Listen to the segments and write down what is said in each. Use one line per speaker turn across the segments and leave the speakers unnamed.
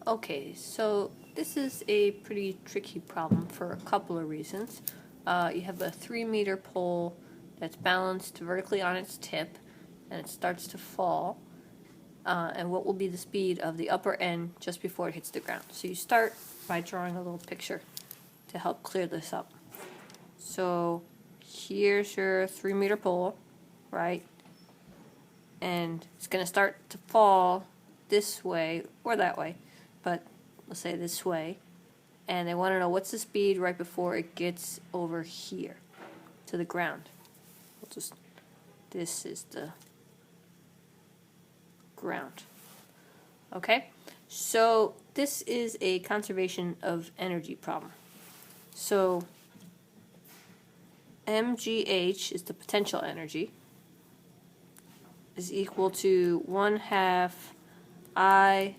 Okay, so this is a pretty tricky problem for a couple of reasons. You have a 3-meter pole that's balanced vertically on its tip, and it starts to fall. And what will be the speed of the upper end just before it hits the ground? So you start by drawing a little picture to help clear this up. So here's your 3-meter pole, right? And it's going to start to fall this way or that way, but let's say this way. And they want to know what's the speed right before it gets over here to the ground. This is the ground. Okay, so this is a conservation of energy problem. So mgh is the potential energy, is equal to 1/2 I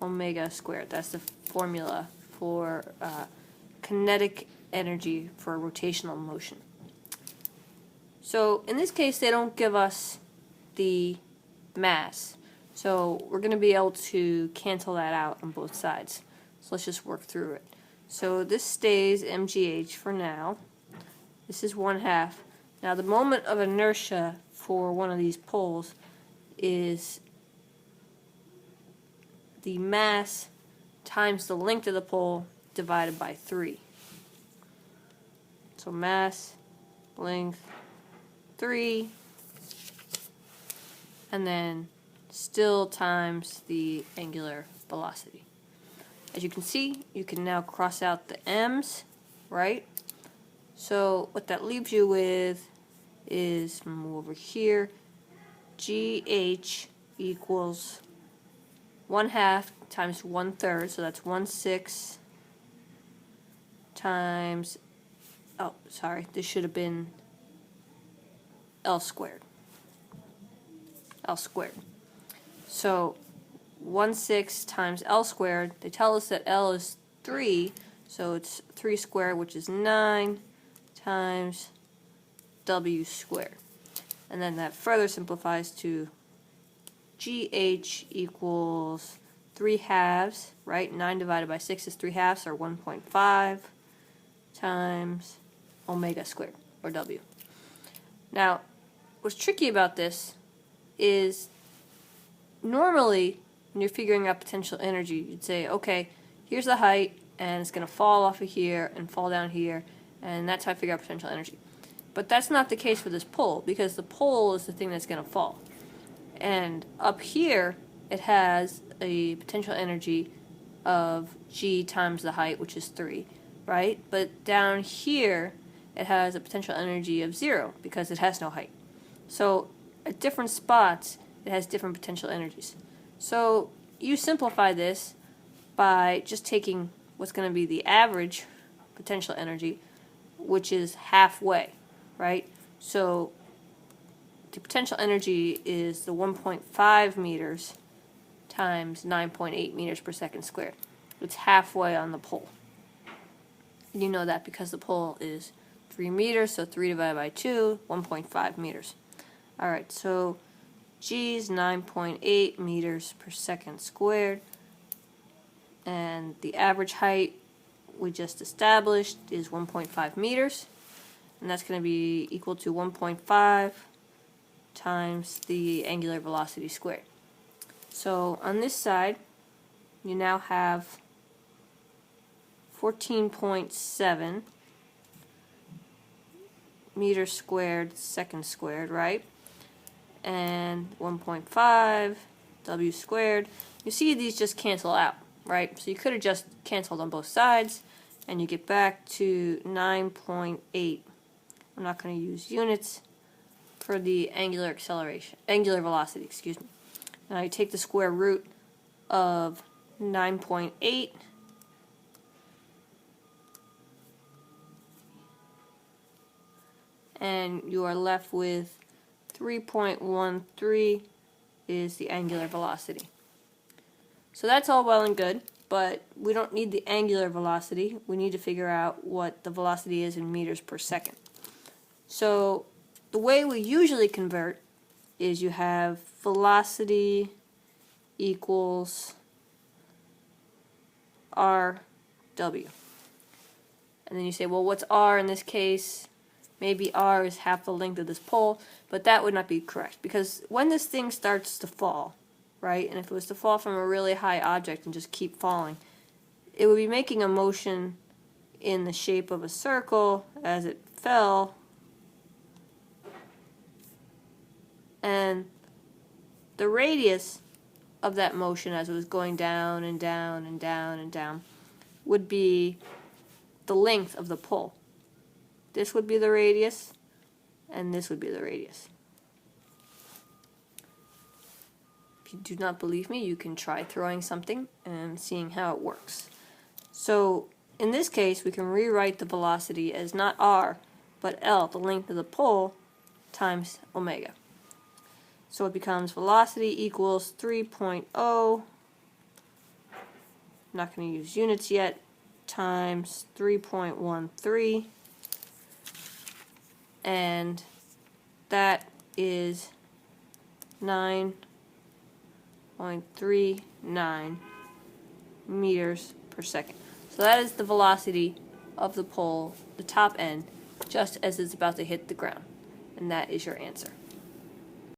omega squared. That's the formula for kinetic energy for rotational motion. So in this case, they don't give us the mass. So we're going to be able to cancel that out on both sides. So let's just work through it. So this stays mgh for now. This is 1/2. Now the moment of inertia for one of these poles is the mass times the length of the pole divided by 3. So mass, length, 3, and then still times the angular velocity. As you can see, you can now cross out the m's, right? So what that leaves you with is, move over here, GH equals 1/2 times 1/3, so that's 1/6 times, oh sorry, this should have been L squared. L squared. So 1/6 times L squared, they tell us that L is 3, so it's 3 squared, which is 9 times W squared. And then that further simplifies to GH equals 3/2, right? 9 divided by 6 is 3/2, or 1.5 times omega squared, or W. Now, what's tricky about this is normally when you're figuring out potential energy, you'd say, okay, here's the height, and it's going to fall off of here and fall down here, and that's how I figure out potential energy. But that's not the case for this pole, because the pole is the thing that's going to fall. And up here, it has a potential energy of g times the height, which is 3, right? But down here, it has a potential energy of 0, because it has no height. So at different spots, it has different potential energies. So you simplify this by just taking what's going to be the average potential energy, which is halfway, right? So the potential energy is the 1.5 meters times 9.8 meters per second squared. It's halfway on the pole. And you know that because the pole is 3 meters, so 3 divided by 2, 1.5 meters. Alright, so G is 9.8 meters per second squared, and the average height we just established is 1.5 meters, and that's going to be equal to 1.5 times the angular velocity squared. So on this side, you now have 14.7 meters squared second squared, right? And 1.5 W squared. You see these just cancel out, right? So you could have just canceled on both sides, and you get back to 9.8. I'm not going to use units for the angular velocity, excuse me. Now you take the square root of 9.8, and you are left with 3.13 is the angular velocity. So that's all well and good, but we don't need the angular velocity. We need to figure out what the velocity is in meters per second. So the way we usually convert is you have velocity equals RW. And then you say, well, what's R in this case? Maybe R is half the length of this pole, but that would not be correct, because when this thing starts to fall, right, and if it was to fall from a really high object and just keep falling, it would be making a motion in the shape of a circle as it fell, and the radius of that motion as it was going down and down and down and down would be the length of the pole. This would be the radius, and this would be the radius. If you do not believe me, you can try throwing something and seeing how it works. So in this case, we can rewrite the velocity as not r, but L, the length of the pole, times omega. So it becomes velocity equals 3.0, I'm not going to use units yet, times 3.13, and that is 9.39 meters per second. So that is the velocity of the pole, the top end, just as it's about to hit the ground. And that is your answer.